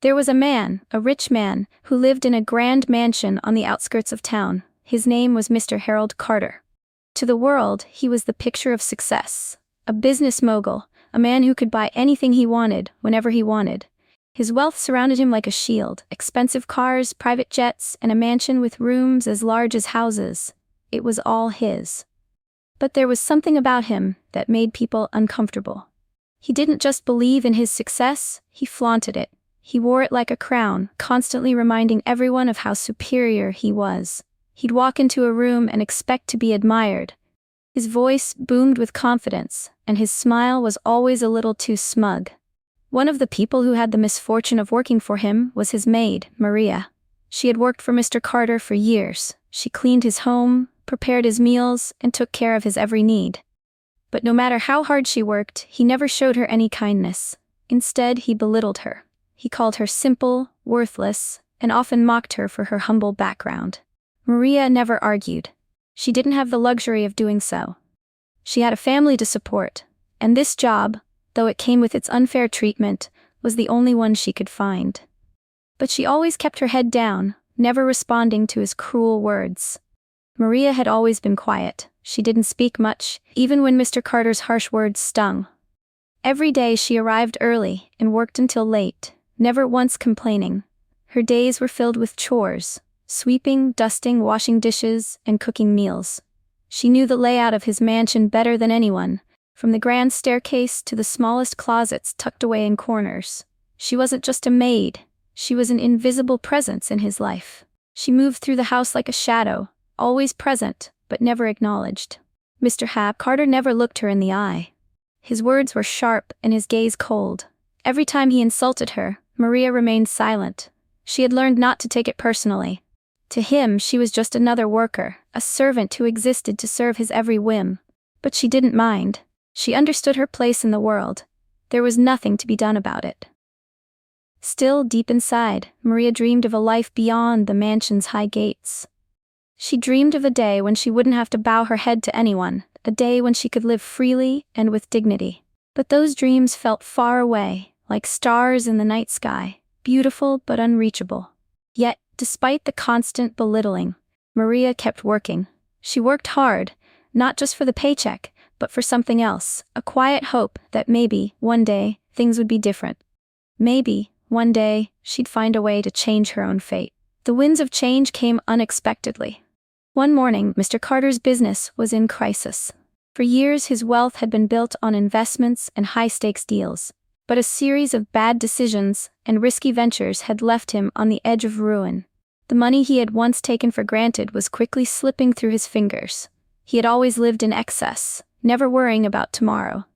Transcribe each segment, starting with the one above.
There was a man, a rich man, who lived in a grand mansion on the outskirts of town. His name was Mr. Harold Carter. To the world, he was the picture of success. A business mogul, a man who could buy anything he wanted, whenever he wanted. His wealth surrounded him like a shield, expensive cars, private jets, and a mansion with rooms as large as houses. It was all his. But there was something about him that made people uncomfortable. He didn't just believe in his success, he flaunted it. He wore it like a crown, constantly reminding everyone of how superior he was. He'd walk into a room and expect to be admired. His voice boomed with confidence, and his smile was always a little too smug. One of the people who had the misfortune of working for him was his maid, Maria. She had worked for Mr. Carter for years. She cleaned his home, prepared his meals, and took care of his every need. But no matter how hard she worked, he never showed her any kindness. Instead, he belittled her. He called her simple, worthless, and often mocked her for her humble background. Maria never argued. She didn't have the luxury of doing so. She had a family to support, and this job, though it came with its unfair treatment, was the only one she could find. But she always kept her head down, never responding to his cruel words. Maria had always been quiet. She didn't speak much, even when Mr. Carter's harsh words stung. Every day she arrived early and worked until late, never once complaining. Her days were filled with chores, sweeping, dusting, washing dishes, and cooking meals. She knew the layout of his mansion better than anyone, from the grand staircase to the smallest closets tucked away in corners. She wasn't just a maid, she was an invisible presence in his life. She moved through the house like a shadow, always present, but never acknowledged. Mr. Carter never looked her in the eye. His words were sharp and his gaze cold. Every time he insulted her, Maria remained silent. She had learned not to take it personally. To him, she was just another worker, a servant who existed to serve his every whim. But she didn't mind. She understood her place in the world. There was nothing to be done about it. Still, deep inside, Maria dreamed of a life beyond the mansion's high gates. She dreamed of a day when she wouldn't have to bow her head to anyone, a day when she could live freely and with dignity. But those dreams felt far away, like stars in the night sky, beautiful but unreachable. Yet, despite the constant belittling, Maria kept working. She worked hard, not just for the paycheck, but for something else, a quiet hope that maybe, one day, things would be different. Maybe, one day, she'd find a way to change her own fate. The winds of change came unexpectedly. One morning, Mr. Carter's business was in crisis. For years, his wealth had been built on investments and high-stakes deals, but a series of bad decisions and risky ventures had left him on the edge of ruin. The money he had once taken for granted was quickly slipping through his fingers. He had always lived in excess, never worrying about tomorrow.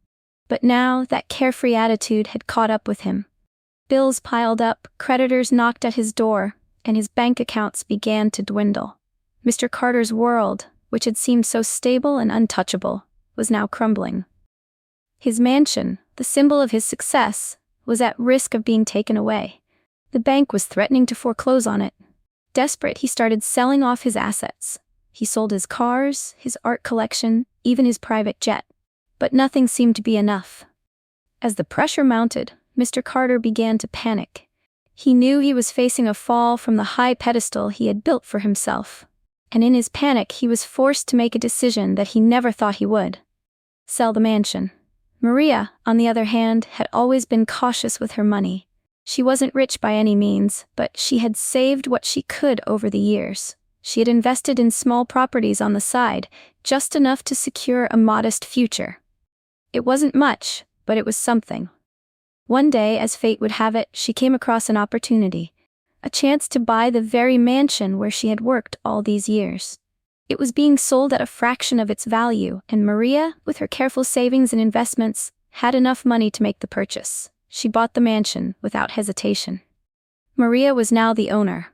But now, that carefree attitude had caught up with him. Bills piled up, creditors knocked at his door, and his bank accounts began to dwindle. Mr. Carter's world, which had seemed so stable and untouchable, was now crumbling. His mansion, the symbol of his success, was at risk of being taken away. The bank was threatening to foreclose on it. Desperate, he started selling off his assets. He sold his cars, his art collection, even his private jet. But nothing seemed to be enough. As the pressure mounted, Mr. Carter began to panic. He knew he was facing a fall from the high pedestal he had built for himself. And in his panic, he was forced to make a decision that he never thought he would. Sell the mansion. Maria, on the other hand, had always been cautious with her money. She wasn't rich by any means, but she had saved what she could over the years. She had invested in small properties on the side, just enough to secure a modest future. It wasn't much, but it was something. One day, as fate would have it, she came across an opportunity. A chance to buy the very mansion where she had worked all these years. It was being sold at a fraction of its value, and Maria, with her careful savings and investments, had enough money to make the purchase. She bought the mansion without hesitation. Maria was now the owner.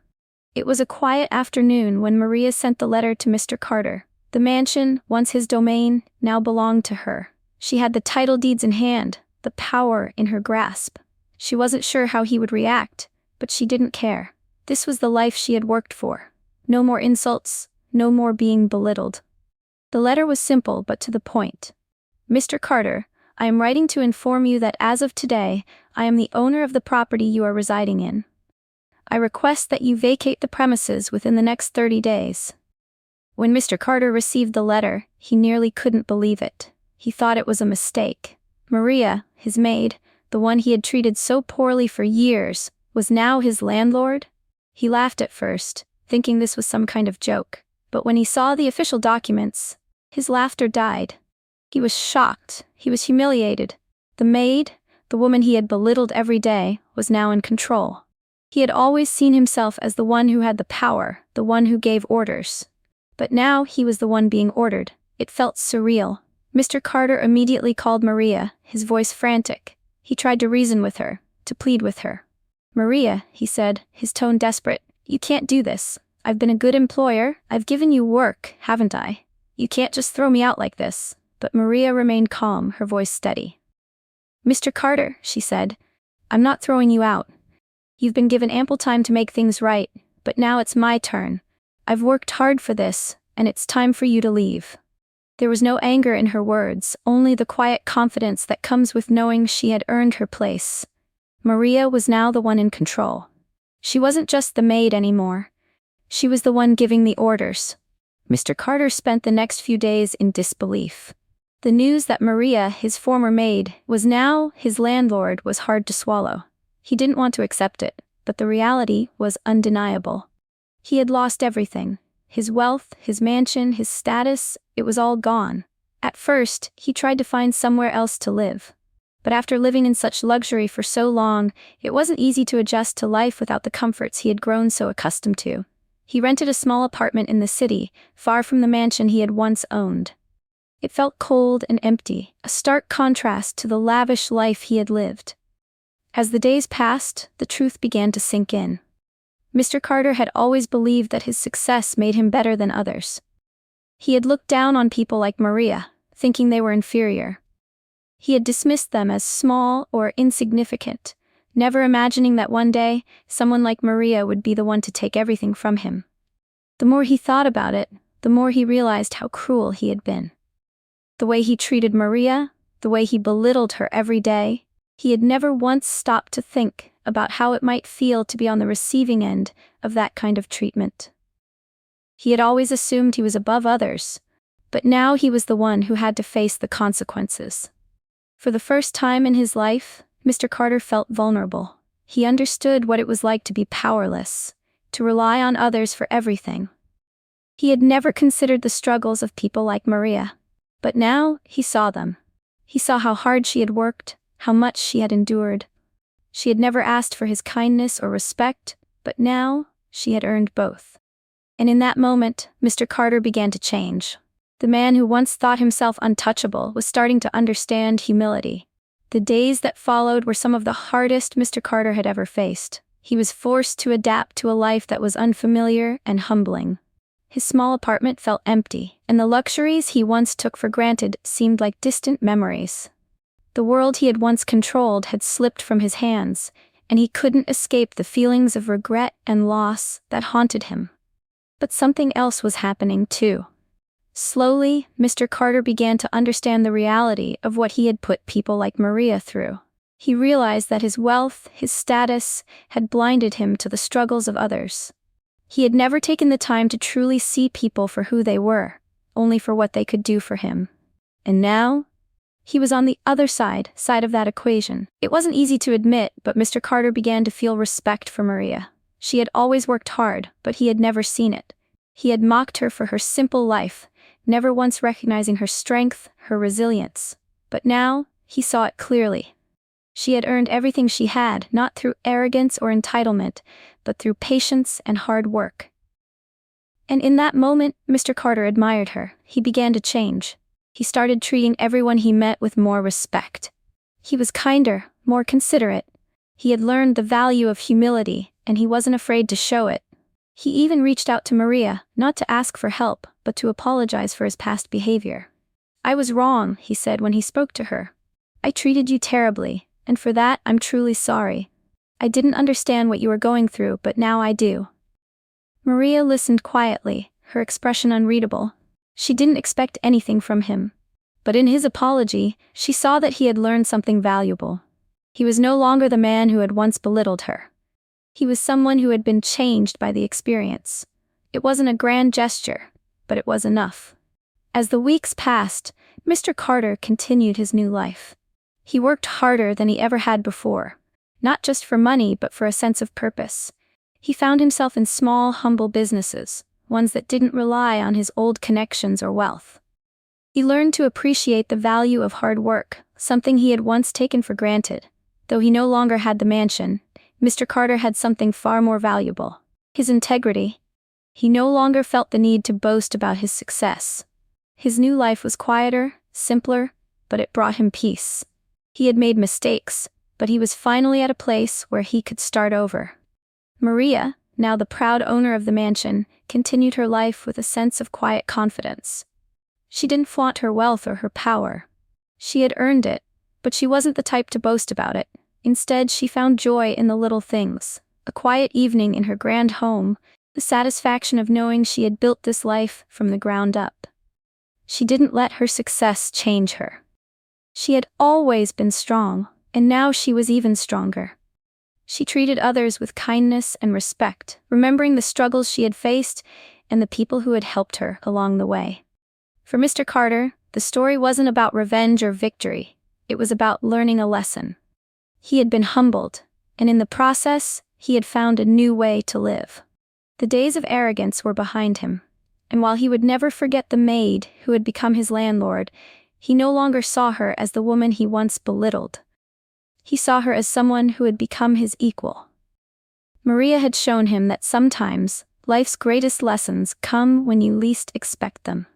It was a quiet afternoon when Maria sent the letter to Mr. Carter. The mansion, once his domain, now belonged to her. She had the title deeds in hand, the power in her grasp. She wasn't sure how he would react, but she didn't care. This was the life she had worked for. No more insults, no more being belittled. The letter was simple but to the point. Mr. Carter, I am writing to inform you that as of today, I am the owner of the property you are residing in. I request that you vacate the premises within the next 30 days. When Mr. Carter received the letter, he nearly couldn't believe it. He thought it was a mistake. Maria, his maid, the one he had treated so poorly for years, was now his landlord? He laughed at first, thinking this was some kind of joke, but when he saw the official documents, his laughter died. He was shocked, he was humiliated. The maid, the woman he had belittled every day, was now in control. He had always seen himself as the one who had the power, the one who gave orders. But now he was the one being ordered. It felt surreal. Mr. Carter immediately called Maria, his voice frantic. He tried to reason with her, to plead with her. "Maria," he said, his tone desperate, "you can't do this. I've been a good employer, I've given you work, haven't I? You can't just throw me out like this." But Maria remained calm, her voice steady. "Mr. Carter," she said, "I'm not throwing you out. You've been given ample time to make things right, but now it's my turn. I've worked hard for this, and it's time for you to leave." There was no anger in her words, only the quiet confidence that comes with knowing she had earned her place. Maria was now the one in control. She wasn't just the maid anymore. She was the one giving the orders. Mr. Carter spent the next few days in disbelief. The news that Maria, his former maid, was now his landlord was hard to swallow. He didn't want to accept it, but the reality was undeniable. He had lost everything. His wealth, his mansion, his status, it was all gone. At first, he tried to find somewhere else to live. But after living in such luxury for so long, it wasn't easy to adjust to life without the comforts he had grown so accustomed to. He rented a small apartment in the city, far from the mansion he had once owned. It felt cold and empty, a stark contrast to the lavish life he had lived. As the days passed, the truth began to sink in. Mr. Carter had always believed that his success made him better than others. He had looked down on people like Maria, thinking they were inferior. He had dismissed them as small or insignificant, never imagining that one day, someone like Maria would be the one to take everything from him. The more he thought about it, the more he realized how cruel he had been. The way he treated Maria, the way he belittled her every day, he had never once stopped to think about how it might feel to be on the receiving end of that kind of treatment. He had always assumed he was above others, but now he was the one who had to face the consequences. For the first time in his life, Mr. Carter felt vulnerable. He understood what it was like to be powerless, to rely on others for everything. He had never considered the struggles of people like Maria, but now he saw them. He saw how hard she had worked, how much she had endured. She had never asked for his kindness or respect, but now she had earned both. And in that moment, Mr. Carter began to change. The man who once thought himself untouchable was starting to understand humility. The days that followed were some of the hardest Mr. Carter had ever faced. He was forced to adapt to a life that was unfamiliar and humbling. His small apartment felt empty, and the luxuries he once took for granted seemed like distant memories. The world he had once controlled had slipped from his hands, and he couldn't escape the feelings of regret and loss that haunted him. But something else was happening too. Slowly, Mr. Carter began to understand the reality of what he had put people like Maria through. He realized that his wealth, his status, had blinded him to the struggles of others. He had never taken the time to truly see people for who they were, only for what they could do for him. And now, he was on the other side of that equation. It wasn't easy to admit, but Mr. Carter began to feel respect for Maria. She had always worked hard, but he had never seen it. He had mocked her for her simple life, never once recognizing her strength, her resilience. But now, he saw it clearly. She had earned everything she had, not through arrogance or entitlement, but through patience and hard work. And in that moment, Mr. Carter admired her. He began to change. He started treating everyone he met with more respect. He was kinder, more considerate. He had learned the value of humility, and he wasn't afraid to show it. He even reached out to Maria, not to ask for help, but to apologize for his past behavior. "I was wrong," he said when he spoke to her. "I treated you terribly, and for that I'm truly sorry. I didn't understand what you were going through, but now I do." Maria listened quietly, her expression unreadable. She didn't expect anything from him. But in his apology, she saw that he had learned something valuable. He was no longer the man who had once belittled her. He was someone who had been changed by the experience. It wasn't a grand gesture, but it was enough. As the weeks passed, Mr. Carter continued his new life. He worked harder than he ever had before, not just for money but for a sense of purpose. He found himself in small, humble businesses, ones that didn't rely on his old connections or wealth. He learned to appreciate the value of hard work, something he had once taken for granted. Though he no longer had the mansion, Mr. Carter had something far more valuable: his integrity. He no longer felt the need to boast about his success. His new life was quieter, simpler, but it brought him peace. He had made mistakes, but he was finally at a place where he could start over. Maria, now the proud owner of the mansion, continued her life with a sense of quiet confidence. She didn't flaunt her wealth or her power. She had earned it, but she wasn't the type to boast about it. Instead, she found joy in the little things: a quiet evening in her grand home, the satisfaction of knowing she had built this life from the ground up. She didn't let her success change her. She had always been strong, and now she was even stronger. She treated others with kindness and respect, remembering the struggles she had faced and the people who had helped her along the way. For Mr. Carter, the story wasn't about revenge or victory. It was about learning a lesson. He had been humbled, and in the process, he had found a new way to live. The days of arrogance were behind him, and while he would never forget the maid who had become his landlord, he no longer saw her as the woman he once belittled. He saw her as someone who had become his equal. Maria had shown him that sometimes life's greatest lessons come when you least expect them.